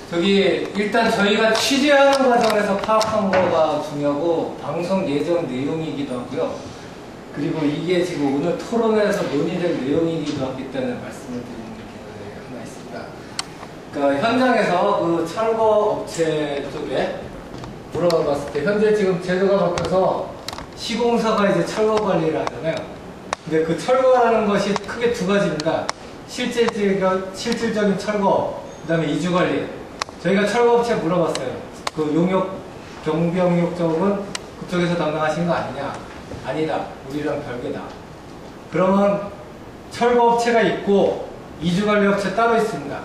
저기 일단 저희가 취재하는 과정에서 파악한 거가 중요하고 방송 예정 내용이기도 하고요. 그리고 이게 지금 오늘 토론회에서 논의될 내용이기도 하기 때문에 말씀을 드리는 게 하나 있습니다. 그러니까 현장에서 그 철거 업체 쪽에 물어봤을 때 현재 지금 제도가 바뀌어서 시공사가 이제 철거 관리를 하잖아요. 근데 그 철거라는 것이 크게 두 가지입니다. 실질적인 철거, 그 다음에 이주관리. 저희가 철거업체 물어봤어요. 그 용역, 경비용역 쪽은 그쪽에서 담당하시는 거 아니냐? 아니다. 우리랑 별개다. 그러면 철거업체가 있고 이주관리업체 따로 있습니다.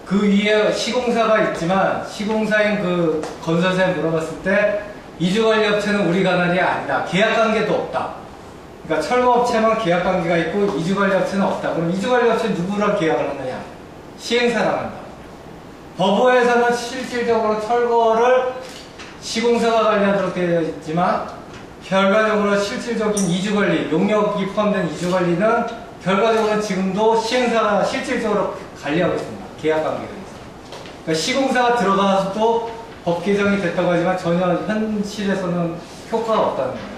그 위에 시공사가 있지만 시공사인 그 건설사에 물어봤을 때 이주관리업체는 우리 관할이 아니다. 계약관계도 없다. 그러니까 철거업체만 계약관계가 있고 이주관리업체는 없다. 그럼 이주관리업체는 누구랑 계약을 하느냐? 시행사랑 한다. 법원에서는 실질적으로 철거를 시공사가 관리하도록 되어 있지만 결과적으로 실질적인 이주관리, 용역이 포함된 이주관리는 결과적으로 지금도 시행사가 실질적으로 관리하고 있습니다. 계약관계가 있습니다. 그러니까 시공사가 들어가서도 법 개정이 됐다고 하지만 전혀 현실에서는 효과가 없다는 거예요.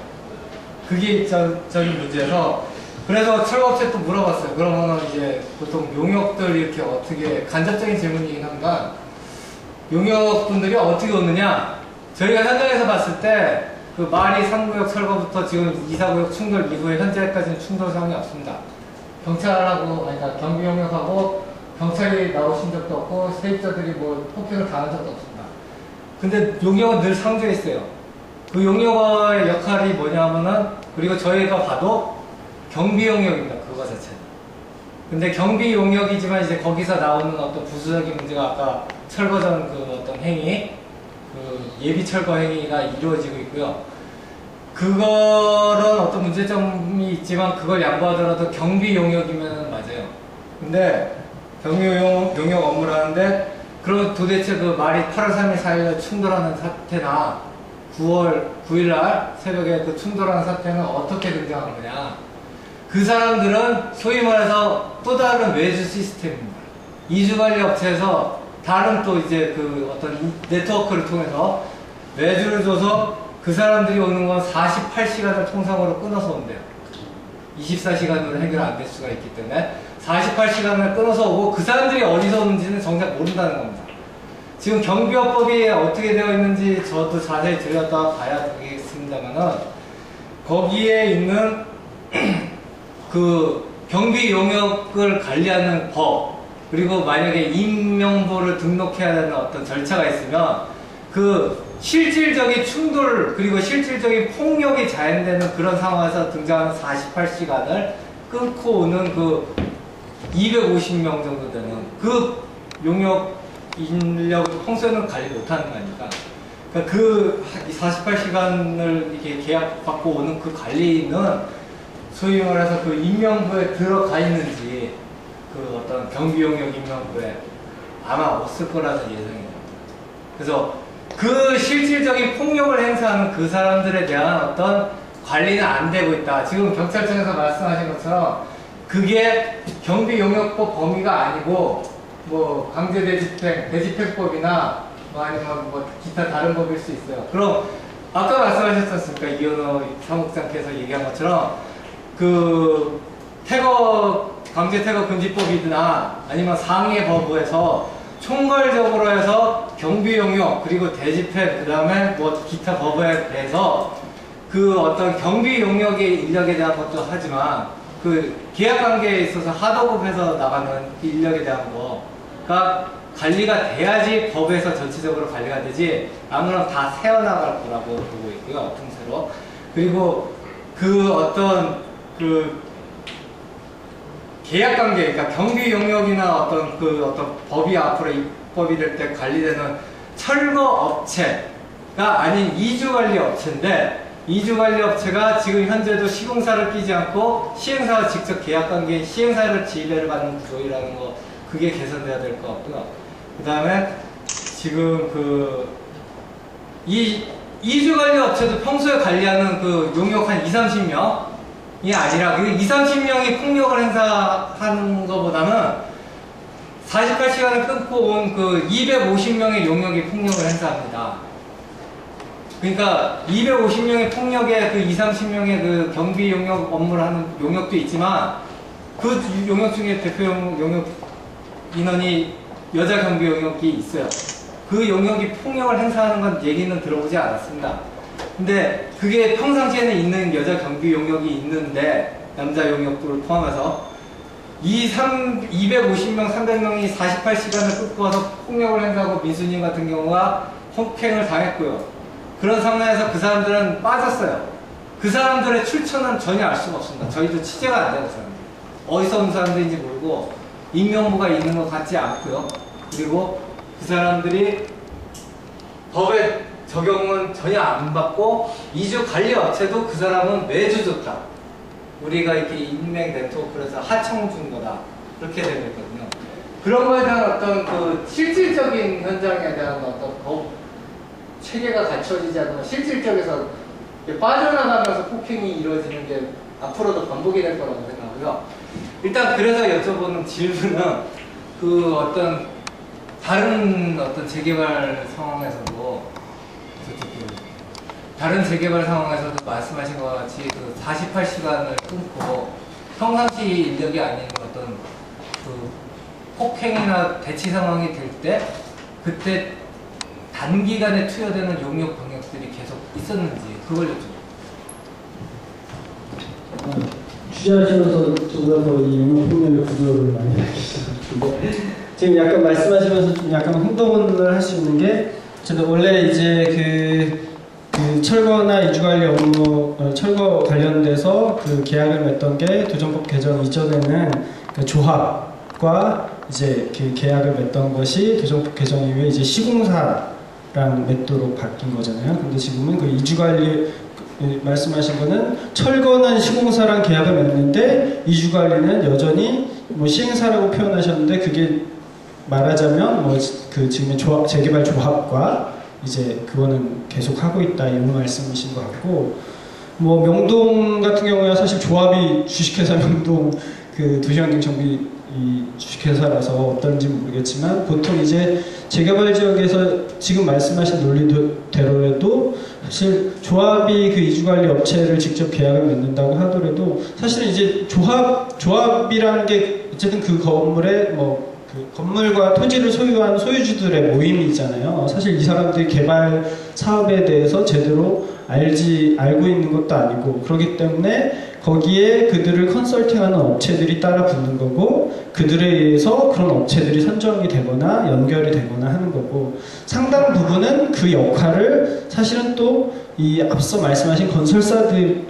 그게 입장적인 문제여서 그래서 철거업체 또 물어봤어요. 그러면 이제 보통 용역들 이렇게 어떻게 간접적인 질문이긴 한가 용역분들이 어떻게 오느냐 저희가 현장에서 봤을 때 그 말이 3구역 철거부터 지금 2, 4구역 충돌 이후에 현재까지는 충돌 상황이 없습니다. 경찰하고 그러니까 경비용역하고 경찰이 나오신 적도 없고 세입자들이 뭐 폭행을 당한 적도 없습니다. 근데 용역은 늘 상주해 있어요. 그 용역의 역할이 뭐냐면은 그리고 저희가 봐도 경비용역입니다. 그거 자체는. 근데 경비용역이지만 이제 거기서 나오는 어떤 부수적인 문제가 아까 철거 전 그 어떤 행위, 그 예비 철거 행위가 이루어지고 있고요. 그거는 어떤 문제점이 있지만 그걸 양보하더라도 경비용역이면 맞아요. 근데 경비용역 업무를 하는데 그럼 도대체 그 말이 8월 3일, 4일 충돌하는 사태나 9월 9일날 새벽에 그 충돌하는 사태는 어떻게 등장한 거냐? 그 사람들은 소위 말해서 또 다른 외주 시스템입니다. 이주관리 업체에서 다른 또 이제 그 어떤 네트워크를 통해서 외주를 줘서 그 사람들이 오는 건 48시간을 통상으로 끊어서 온대요. 24시간으로 해결 안 될 수가 있기 때문에 48시간을 끊어서 오고 그 사람들이 어디서 오는지는 정작 모른다는 겁니다. 지금 경비업법이 어떻게 되어 있는지 저도 자세히 들여다 봐야 되겠습니다만은 거기에 있는 그 경비 용역을 관리하는 법 그리고 만약에 임명부를 등록해야 되는 어떤 절차가 있으면 그 실질적인 충돌 그리고 실질적인 폭력이 자행되는 그런 상황에서 등장하는 48시간을 끊고 오는 그 250명 정도 되는 그 용역 인력 평소에는 관리 못하는 거 아닙니까? 그러니까 그 48시간을 이렇게 계약받고 오는 그 관리는 소위 말해서 그 임명부에 들어가 있는지 그 어떤 경비용역 임명부에 아마 없을 거라는 예상입니다. 그래서 그 실질적인 폭력을 행사하는 그 사람들에 대한 어떤 관리는 안 되고 있다. 지금 경찰청에서 말씀하신 것처럼 그게 경비용역법 범위가 아니고 뭐 강제대집행, 대집행법이나 뭐 아니면 뭐 기타 다른 법일 수 있어요. 그럼 아까 말씀하셨지 않습니까? 이현호 사무국장께서 얘기한 것처럼 그 강제 퇴거 금지법이나 아니면 상해 법에서 총괄적으로 해서 경비용역 그리고 대집행 그 다음에 뭐 기타 법에 대해서 그 어떤 경비용역의 인력에 대한 것도 하지만 그 계약관계에 있어서 하도급에서 나가는 인력에 대한 거가 관리가 돼야지 법에서 전체적으로 관리가 되지 아무나 다 새어나갈 거라고 보고 있고요. 통째로. 그리고 그 어떤 그 계약관계, 그러니까 경비용역이나 어떤 그 어떤 법이 앞으로 입법이 될 때 관리되는 철거업체가 아닌 이주관리업체인데 이주관리업체가 지금 현재도 시공사를 끼지 않고 시행사와 직접 계약관계인 시행사를 지휘를 받는 구조이라는 거 그게 개선돼야 될 것 같고요. 그 다음에 지금 그 이주관리업체도 평소에 관리하는 그 용역 한 2~30명이 아니라 그 2~30명이 폭력을 행사하는 것보다는 48시간을 끊고 온 그 250명의 용역이 폭력을 행사합니다. 그러니까 250명의 폭력에 그 20, 30명의 그 경비 용역 업무를 하는 용역도 있지만 그 용역 중에 대표 용역 인원이 여자 경비 용역이 있어요. 그 용역이 폭력을 행사하는 건 얘기는 들어보지 않았습니다. 근데 그게 평상시에는 있는 여자 경비 용역이 있는데 남자 용역들을 포함해서 250명, 300명이 48시간을 끊고 와서 폭력을 행사하고 민수님 같은 경우가 폭행을 당했고요. 그런 상황에서 그 사람들은 빠졌어요. 그 사람들의 출처는 전혀 알 수가 없습니다. 저희도 취재가 안 돼요. 그 사람들. 어디서 온 사람들인지 모르고 인명부가 있는 것 같지 않고요. 그리고 그 사람들이 법의 적용은 전혀 안 받고 이주 관리 업체도 그 사람은 매주 줬다. 우리가 이렇게 인맥 네트워크에서 하청 준 거다. 그렇게 되고 있거든요. 그런 거에 대한 어떤 그 실질적인 현장에 대한 어떤 법 체계가 갖춰지지 않으면 실질적에서 빠져나가면서 폭행이 이루어지는 게 앞으로도 반복이 될 거라고 생각하고요. 일단 그래서 여쭤보는 질문은 그 어떤 다른 어떤 재개발 상황에서도 다른 재개발 상황에서도 말씀하신 것 같이 그 48시간을 끊고 평상시 인력이 아닌 어떤 그 폭행이나 대치 상황이 될 때 그때 단기간에 투여되는 용역 병력들이 계속 있었는지 그걸 여쭤봅니다. 취재하시면서 저보다 더 이 용역 폭력의 구조를 많이 알겠습니다. 지금 약간 말씀하시면서 좀 약간 혼동을 할 수 있는 게 저도 원래 이제 그 철거나 이주관리 업무 철거 관련돼서 그 계약을 맺던 게 도정법 개정 이전에는 그 조합과 이제 그 계약을 맺던 것이 도정법 개정 이후에 이제 시공사랑 맺도록 바뀐 거잖아요. 근데 지금은 그 이주관리 말씀하신 거는 철거는 시공사랑 계약을 맺는데 이주관리는 여전히 뭐 시행사라고 표현하셨는데 그게 말하자면 뭐 그 지금의 재개발 조합과 이제 그거는 계속 하고 있다 이런 말씀이신 것 같고 뭐 명동 같은 경우에 사실 조합이 주식회사 명동 그 도시환경 정비 이 주식회사라서 어떤지 모르겠지만 보통 이제 재개발 지역에서 지금 말씀하신 논리대로라도 사실 조합이 그 이주관리 업체를 직접 계약을 맺는다고 하더라도 사실은 이제 조합이라는 게 어쨌든 그 건물에 뭐 그 건물과 토지를 소유한 소유주들의 모임이잖아요. 사실 이 사람들이 개발 사업에 대해서 제대로 알고 있는 것도 아니고 그렇기 때문에 거기에 그들을 컨설팅하는 업체들이 따라 붙는 거고 그들에 의해서 그런 업체들이 선정이 되거나 연결이 되거나 하는 거고 상당 부분은 그 역할을 사실은 또 이 앞서 말씀하신 건설사들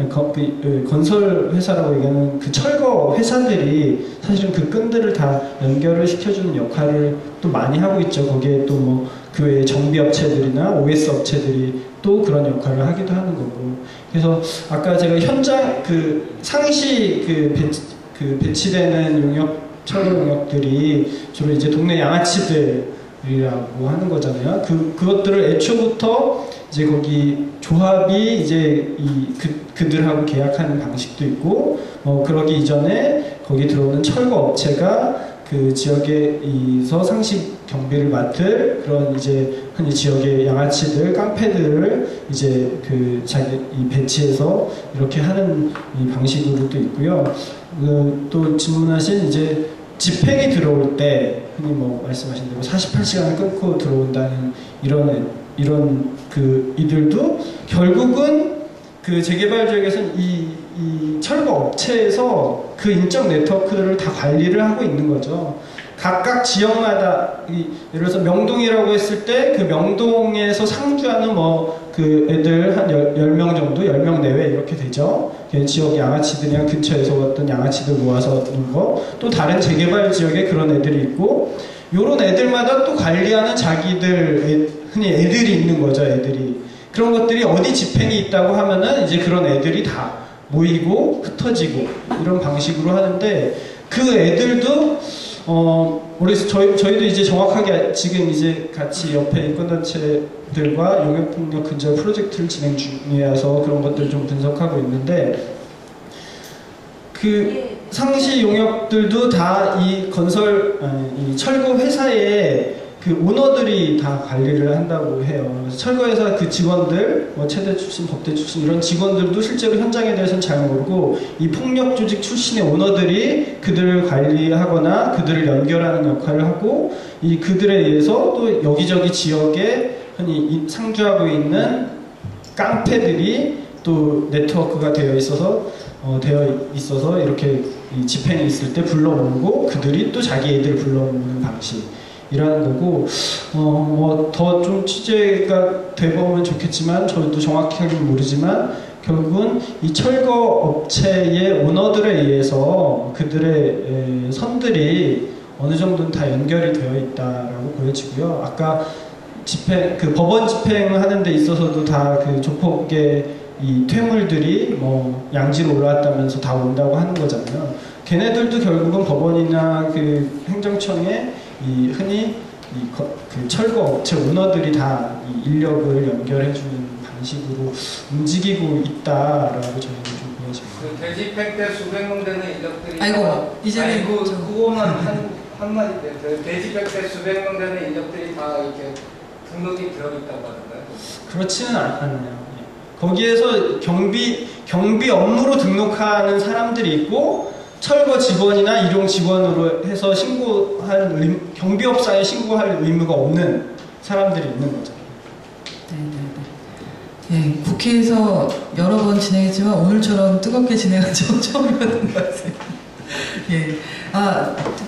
건설 회사라고 얘기하는 그 철거 회사들이 사실은 그 끈들을 다 연결을 시켜주는 역할을 또 많이 하고 있죠. 거기에 또 뭐 그 외에 정비 업체들이나 OS 업체들이 또 그런 역할을 하기도 하는 거고 그래서 아까 제가 현장 그 상시 그 배치되는 용역 철거 용역들이 주로 이제 동네 양아치들이라고 하는 거잖아요. 그것들을 애초부터 이제 거기 조합이 이제 그들하고 계약하는 방식도 있고 그러기 이전에 거기 들어오는 철거 업체가 그 지역에서 상시 경비를 맡을 그런 이제 흔히 지역의 양아치들, 깡패들을 이제 그 자기 이 배치해서 이렇게 하는 이 방식으로도 있고요. 또 질문하신 이제 집행이 들어올 때 흔히 뭐 말씀하신 대로 48시간을 끊고 들어온다는 이런 그 이들도 결국은 그 재개발 지역에서는 이 철거 업체에서 그 인적 네트워크들을 다 관리를 하고 있는 거죠. 각각 지역마다 예를 들어서 명동이라고 했을 때 그 명동에서 상주하는 뭐 그 애들 한 10명 정도, 10명 내외 이렇게 되죠. 지역 양아치들이랑 근처에서 어떤 양아치들 모아서 있는 거. 또 다른 재개발 지역에 그런 애들이 있고 요런 애들마다 또 관리하는 자기들 흔히 애들이 있는 거죠. 애들이. 그런 것들이 어디 집행이 있다고 하면은 이제 그런 애들이 다 모이고 흩어지고 이런 방식으로 하는데 그 애들도 그래서 저희도 이제 정확하게 지금 이제 같이 옆에 인권단체들과 용역폭력 근절 프로젝트를 진행 중이어서 그런 것들 좀 분석하고 있는데 상시 용역들도 다 이 이 철거 회사의 그 오너들이 다 관리를 한다고 해요. 그래서 철거회사 그 직원들, 뭐 체대 출신, 법대 출신 이런 직원들도 실제로 현장에 대해서는 잘 모르고 이 폭력 조직 출신의 오너들이 그들을 관리하거나 그들을 연결하는 역할을 하고 이 그들에 의해서 또 여기저기 지역에 흔히 상주하고 있는 깡패들이 또 네트워크가 되어 있어서 이렇게 이 집행이 있을 때 불러모으고 그들이 또 자기 애들 불러모으는 방식이라는 거고 뭐 더 좀 취재가 돼보면 좋겠지만 저도 정확하게는 모르지만 결국은 이 철거 업체의 오너들에 의해서 그들의 선들이 어느 정도는 다 연결이 되어 있다라고 보여지고요. 아까 법원 집행하는 데 있어서도 다 그 조폭의 이 퇴물들이 뭐 양지로 올라왔다면서 다 온다고 하는 거잖아요. 걔네들도 결국은 법원이나 그 행정청에 이 흔히 그 철거 업체 오너들이 다 이 인력을 연결해주는 방식으로 움직이고 있다라고 저희는 좀 보여집니다. 그 대집행 때 수백 명 되는 인력들이 이제는 그거만 한마디인데 그 대집행 때 수백 명 되는 인력들이 다 이렇게 등록이 되어 있다고 하던가요? 그렇지는 않네요. 거기에서 경비 업무로 등록하는 사람들이 있고 철거 직원이나 일용 직원으로 해서 경비업사에 신고할 의무가 없는 사람들이 있는 거죠. 예, 국회에서 여러 번 진행했지만 오늘처럼 뜨겁게 진행한 적은 처음이었던 것 같아요. 예.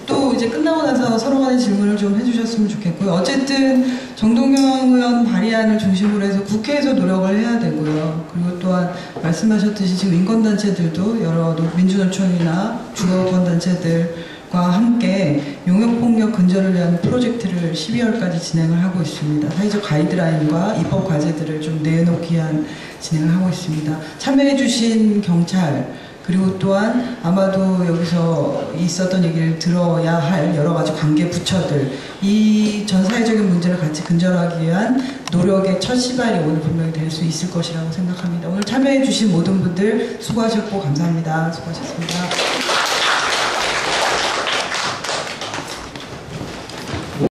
또 이제 끝나고 나서 서로 간의 질문을 좀 해주셨으면 좋겠고요. 어쨌든 정동영 의원 발의안을 중심으로 해서 국회에서 노력을 해야 되고요. 그리고 또한 말씀하셨듯이 지금 인권단체들도 여러 민주노총이나 주거권단체들과 함께 용역폭력 근절을 위한 프로젝트를 12월까지 진행을 하고 있습니다. 사회적 가이드라인과 입법 과제들을 좀 내놓기 위한 진행을 하고 있습니다. 참여해주신 경찰 그리고 또한 아마도 여기서 있었던 얘기를 들어야 할 여러 가지 관계 부처들 이 전 사회적인 문제를 같이 근절하기 위한 노력의 첫 시발이 오늘 분명히 될 수 있을 것이라고 생각합니다. 오늘 참여해 주신 모든 분들 수고하셨고 감사합니다. 수고하셨습니다.